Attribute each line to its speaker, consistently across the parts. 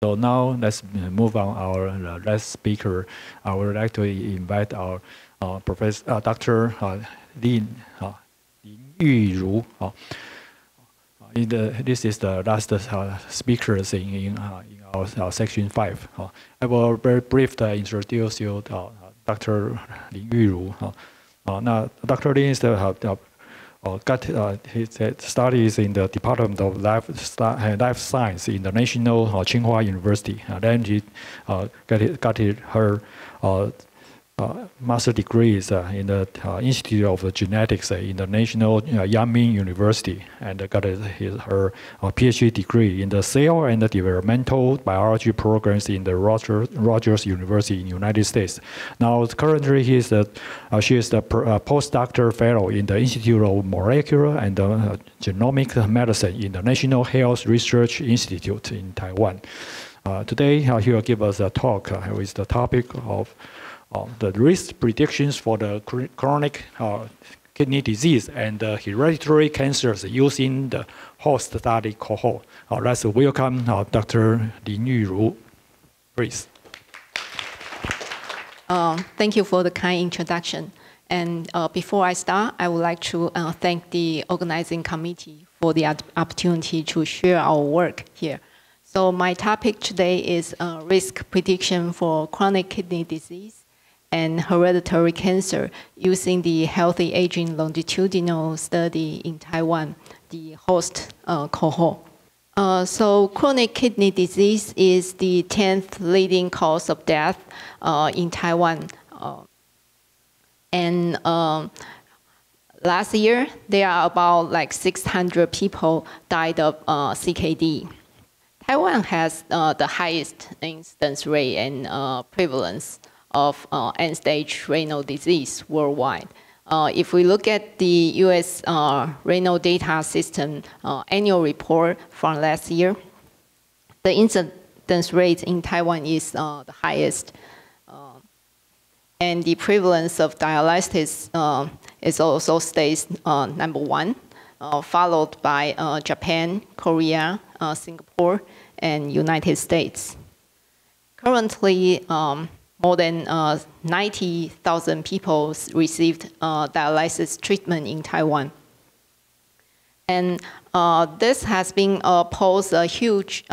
Speaker 1: So now let's move on our last speaker. I would like to invite our Professor Dr. Lin Yuru. This is the last speakers in our section 5. I will very briefly introduce you to Dr. Lin Yuru. Now, Dr. Lin is got his studies in the Department of Life Science in the National Tsinghua University. Then he got her master degrees in the Institute of Genetics in the National Yanmin University, and got her PhD degree in the Cell and Developmental Biology programs in the Rogers University in the United States. Now, currently, she is the postdoctoral fellow in the Institute of Molecular and Genomic Medicine in the National Health Research Institute in Taiwan. Today, he will give us a talk with the topic of the risk predictions for the chronic kidney disease and hereditary cancers using the HALST study cohort. Let's welcome Dr. Lin Yuru, please.
Speaker 2: Thank you for the kind introduction. And before I start, I would like to thank the organizing committee for the opportunity to share our work here. So my topic today is risk prediction for chronic kidney disease and hereditary cancer using the Healthy Aging Longitudinal Study in Taiwan, the HALST cohort. So chronic kidney disease is the 10th leading cause of death in Taiwan. And last year, there are about like 600 people died of CKD. Taiwan has the highest incidence rate and prevalence of end-stage renal disease worldwide. If we look at the U.S. renal data system annual report from last year, the incidence rate in Taiwan is the highest. And the prevalence of dialysis is also stays #1, followed by Japan, Korea, Singapore, and United States. Currently, more than 90,000 people received dialysis treatment in Taiwan. And this has been posed a huge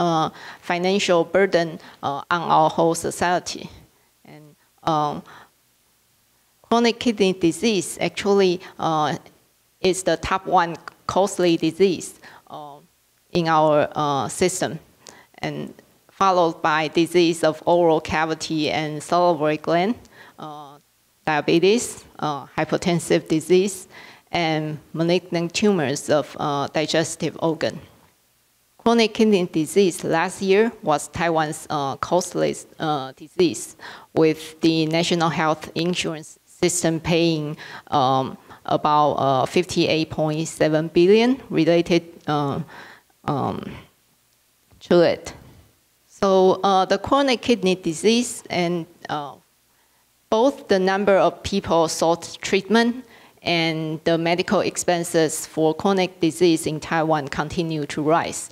Speaker 2: financial burden on our whole society. And chronic kidney disease actually is the top 1 costly disease in our system, and followed by disease of oral cavity and salivary gland, diabetes, hypertensive disease, and malignant tumors of digestive organ. Chronic kidney disease last year was Taiwan's costliest disease, with the national health insurance system paying about 58.7 billion related to it. So the chronic kidney disease and both the number of people sought treatment and the medical expenses for chronic disease in Taiwan continue to rise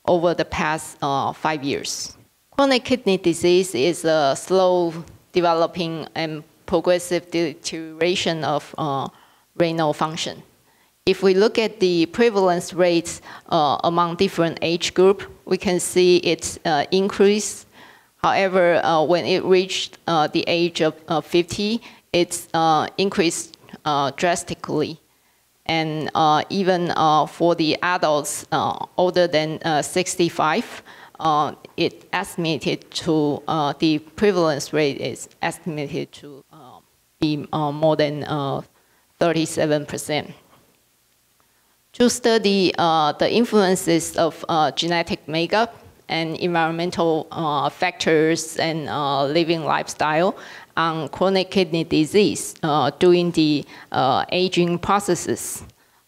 Speaker 2: over the past 5 years. Chronic kidney disease is a slow developing and progressive deterioration of renal function. If we look at the prevalence rates among different age groups, we can see it's increased. However, when it reached the age of 50, it's increased drastically. And even for the adults older than 65, it estimated to, the prevalence rate is estimated to be more than 37%. To study the influences of genetic makeup and environmental factors and living lifestyle on chronic kidney disease during the aging processes,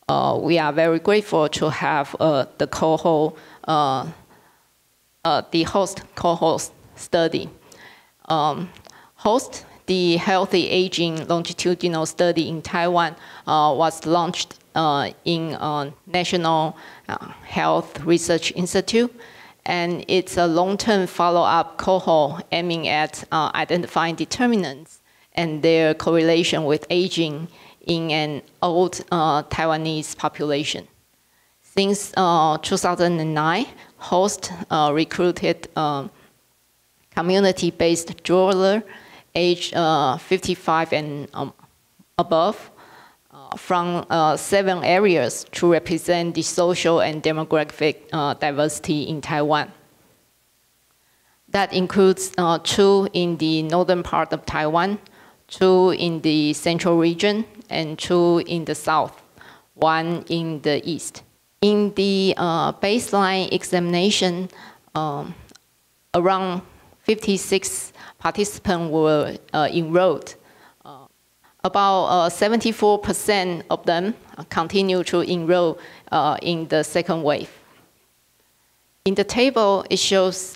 Speaker 2: we are very grateful to have the cohort, the HALST cohort study. HALST, the Healthy Aging Longitudinal Study in Taiwan, was launched in National Health Research Institute, And it's a long-term follow-up cohort aiming at identifying determinants and their correlation with aging in an old Taiwanese population. Since 2009, HALST recruited community-based jeweler aged 55 and above from 7 areas to represent the social and demographic diversity in Taiwan. That includes 2 in the northern part of Taiwan, 2 in the central region, and 2 in the south, 1 in the east. In the baseline examination, around 56 participants were enrolled. About 74% of them continue to enroll in the second wave. In the table, it shows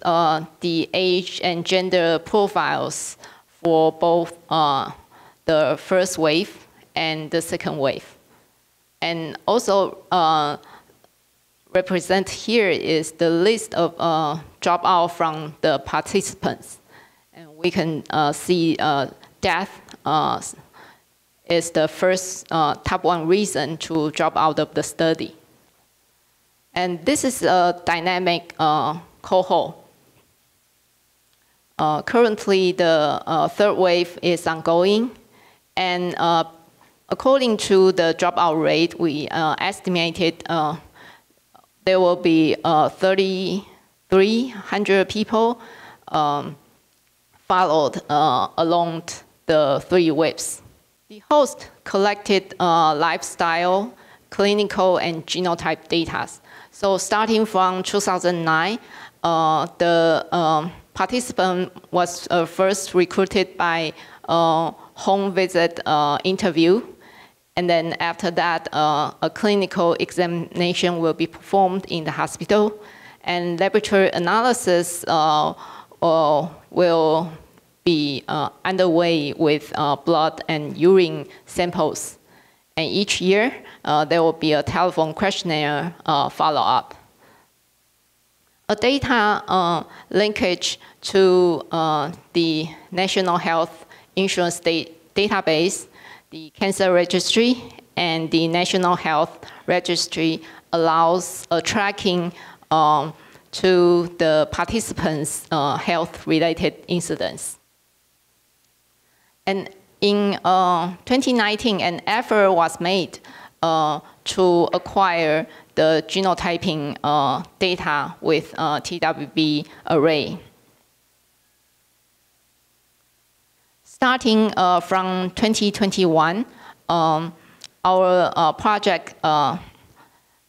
Speaker 2: the age and gender profiles for both the first wave and the second wave. And also represented here is the list of dropout from the participants. And we can see death is the first top 1 reason to drop out of the study. And this is a dynamic cohort. Currently, the third wave is ongoing. And according to the dropout rate, we estimated there will be 3,300 people followed along the 3 waves. The host collected lifestyle, clinical, and genotype data. So starting from 2009, the participant was first recruited by home visit interview. And then after that, a clinical examination will be performed in the hospital. And laboratory analysis will be underway with blood and urine samples. And each year, there will be a telephone questionnaire follow-up. A data linkage to the National Health Insurance Database, the Cancer Registry, and the National Health Registry allows a tracking to the participants' health-related incidents. And in 2019, an effort was made to acquire the genotyping data with TWB array. Starting from 2021, our project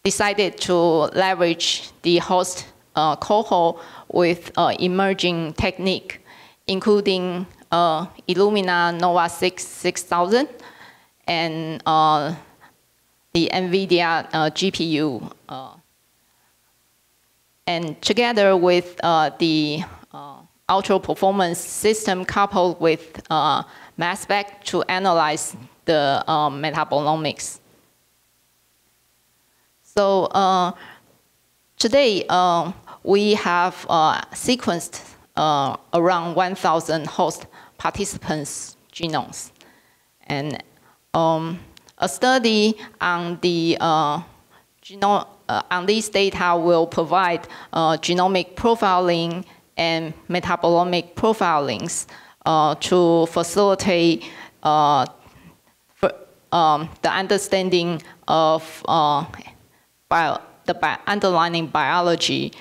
Speaker 2: decided to leverage the host cohort with emerging technique, including Illumina Nova 6000 and the NVIDIA GPU. And together with the ultra performance system coupled with mass spec to analyze the metabolomics. So today we have sequenced around 1,000 host participants' genomes. And a study on the on these data will provide genomic profiling and metabolomic profilings to facilitate the understanding of the underlying biology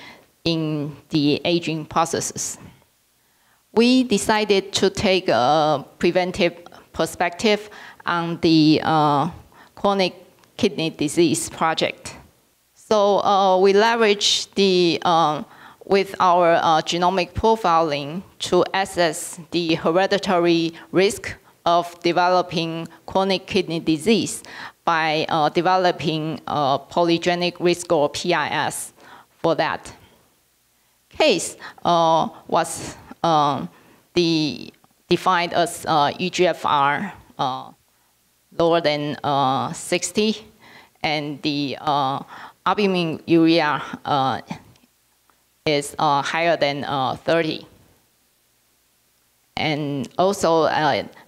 Speaker 2: in the aging processes. We decided to take a preventive perspective on the chronic kidney disease project. So we leverage the with our genomic profiling to assess the hereditary risk of developing chronic kidney disease by developing a polygenic risk score, PRS, for that. Case was defined as EGFR lower than 60, and the albuminuria is higher than 30. And also,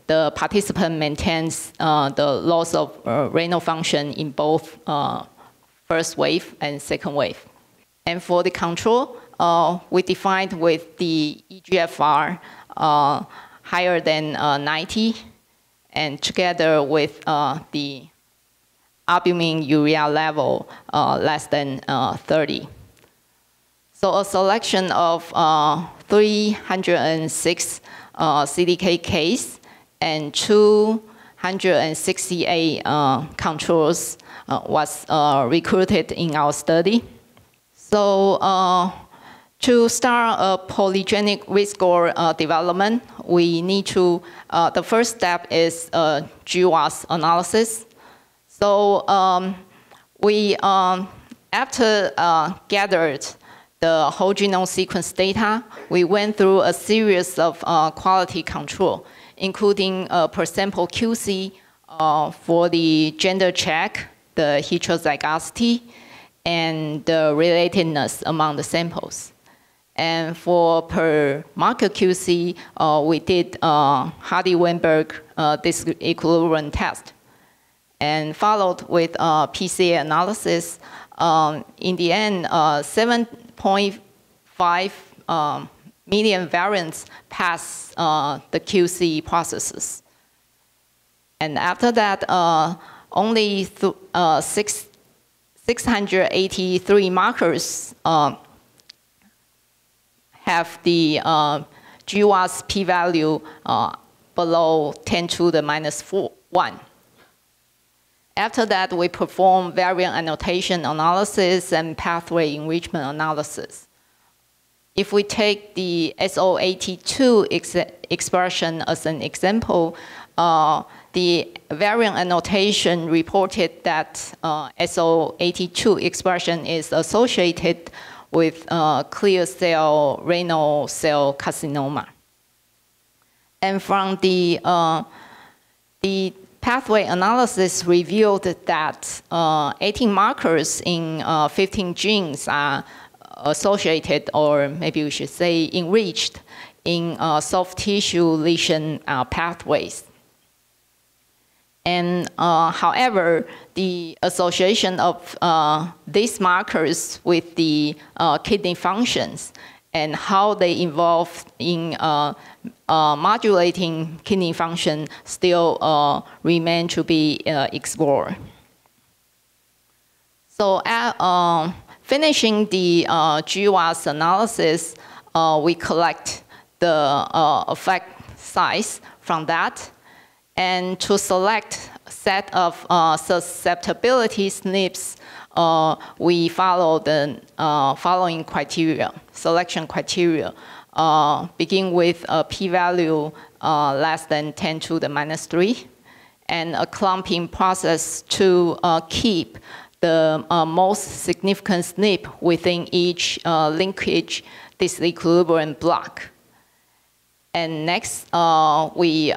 Speaker 2: the participant maintains the loss of renal function in both first wave and second wave. And for the control, we defined with the eGFR higher than 90, and together with the albumin urea level less than 30. So a selection of 306 CDK case and 268 controls was recruited in our study. So to start a polygenic risk score development, we need to, the first step is GWAS analysis. So we, after gathered the whole genome sequence data, we went through a series of quality control, including per sample QC for the gender check, the heterozygosity, and the relatedness among the samples. And for per marker QC, we did Hardy-Weinberg disequilibrium test, and followed with PCA analysis. In the end, 7.5 million variants pass the QC processes. And after that, only 683 markers have the GWAS p-value below 10 to the minus 1. After that, we perform variant annotation analysis and pathway enrichment analysis. If we take the SO82 expression as an example, the variant annotation reported that SO82 expression is associated with clear cell renal cell carcinoma. And from the pathway analysis revealed that 18 markers in 15 genes are associated, or maybe we should say enriched, in soft tissue lesion pathways. And however, the association of these markers with the kidney functions and how they involve in modulating kidney function still remain to be explored. So finishing the GWAS analysis, we collect the effect size from that. And to select a set of susceptibility SNPs, we follow the following criteria, selection criteria. Begin with a p-value less than 10 to the minus 3, and a clumping process to keep the most significant SNP within each linkage disequilibrium block. And next, we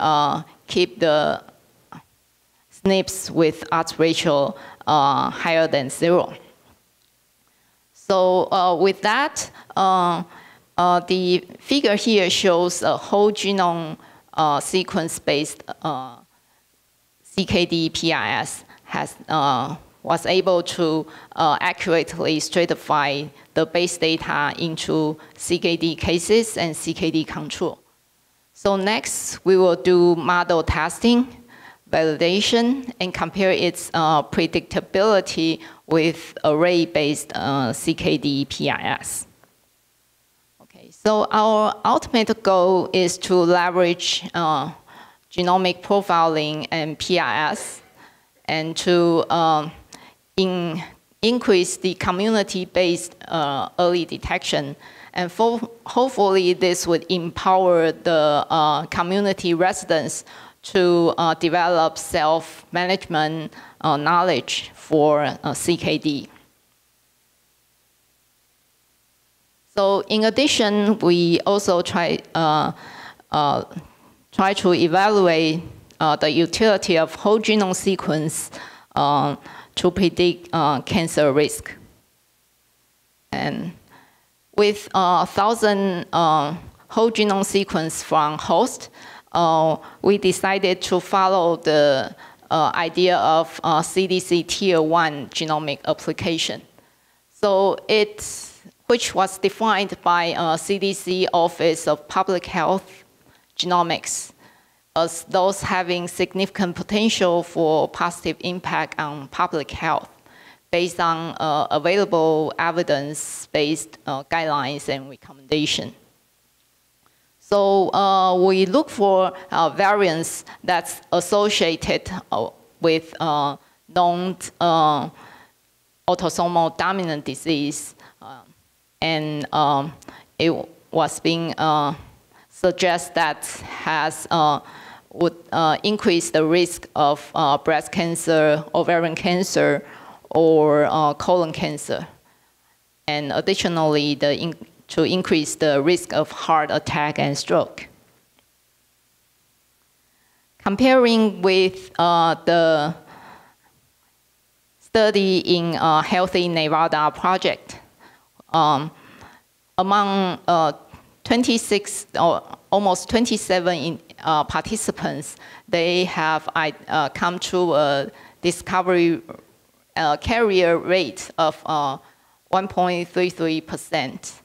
Speaker 2: keep the SNPs with odds ratio higher than 0. So with that, the figure here shows a whole genome sequence-based CKD PIS was able to accurately stratify the base data into CKD cases and CKD control. So next, we will do model testing, validation, and compare its predictability with array-based CKD PIS. Okay, so our ultimate goal is to leverage genomic profiling and PIS, and to increase the community-based early detection. And hopefully this would empower the community residents to develop self-management knowledge for CKD. So in addition, we also try to evaluate the utility of whole genome sequence to predict cancer risk. And with 1,000 whole genome sequence from HALST, we decided to follow the idea of CDC Tier 1 genomic application. So which was defined by CDC Office of Public Health Genomics as those having significant potential for positive impact on public health based on available evidence-based guidelines and recommendations. So we look for variants that's associated with known autosomal dominant disease, and it was being suggested that would increase the risk of breast cancer, ovarian cancer, or colon cancer, and additionally to increase the risk of heart attack and stroke. Comparing with the study in Healthy Nevada project, among 26 or almost 27 participants, they have come to a discovery carrier rate of 1.33%.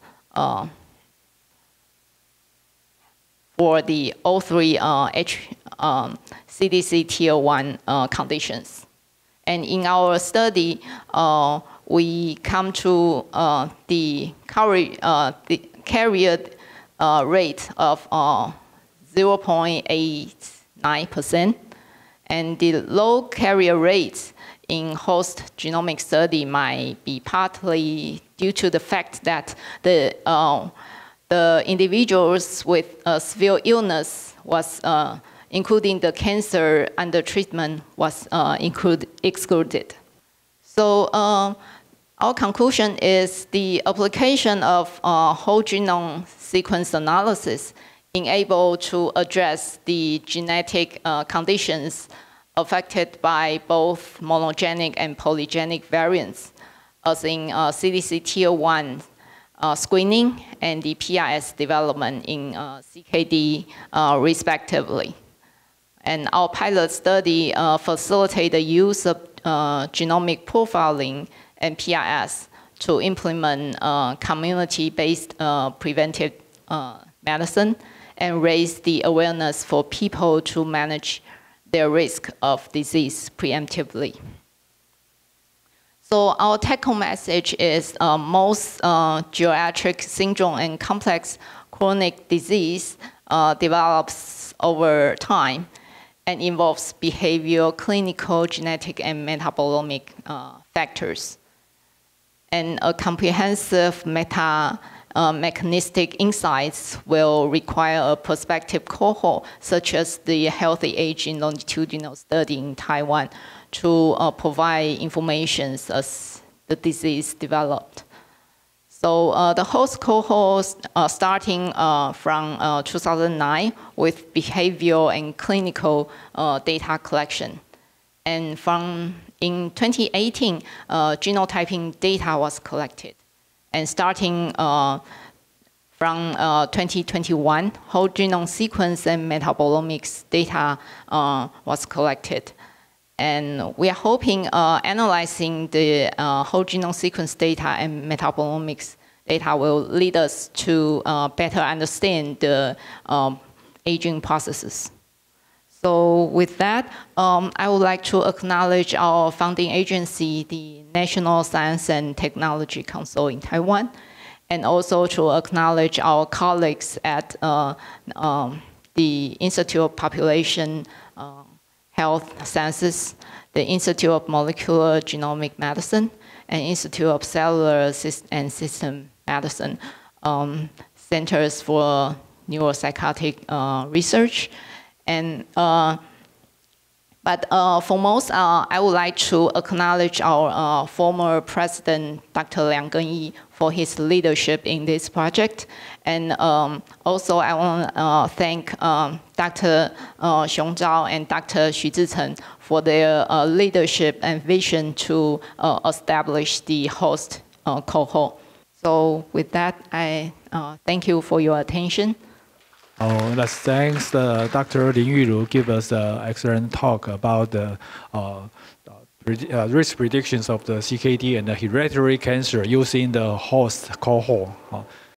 Speaker 2: For the all three CDC Tier 1 conditions. And in our study, we come to the carrier rate of 0.89%, and the low carrier rates in HALST genomic study might be partly due to the fact that the individuals with severe illness was, including the cancer under treatment, was excluded. So our conclusion is the application of whole genome sequence analysis enable to address the genetic conditions affected by both monogenic and polygenic variants, as in CDC Tier 1 screening and the PRS development in CKD respectively. And our pilot study facilitated the use of genomic profiling and PRS to implement community-based preventive medicine and raise the awareness for people to manage their risk of disease preemptively. So our take-home message is most geriatric syndrome and complex chronic disease develops over time and involves behavioral, clinical, genetic, and metabolomic factors. And a comprehensive mechanistic insights will require a prospective cohort, such as the Healthy Aging Longitudinal study in Taiwan, to provide information as the disease developed. So the HALST cohort starting from 2009 with behavioral and clinical data collection. And in 2018, genotyping data was collected. And starting from 2021, whole genome sequence and metabolomics data was collected. And we are hoping analyzing the whole genome sequence data and metabolomics data will lead us to better understand the aging processes. So with that, I would like to acknowledge our founding agency, the National Science and Technology Council in Taiwan, and also to acknowledge our colleagues at the Institute of Population Health Sciences, the Institute of Molecular Genomic Medicine, and Institute of Cellular and System Medicine, Centers for Neuropsychiatric Research. And foremost, I would like to acknowledge our former president, Dr. Liang Genyi, for his leadership in this project. And also, I want to thank Dr. Xiong Zhao and Dr. Xu Zhicheng for their leadership and vision to establish the HALST cohort. So with that, I thank you for your attention.
Speaker 1: Let's thanks Dr. Lin Yulu give us an excellent talk about the risk predictions of the CKD and the hereditary cancer using the HALST cohort.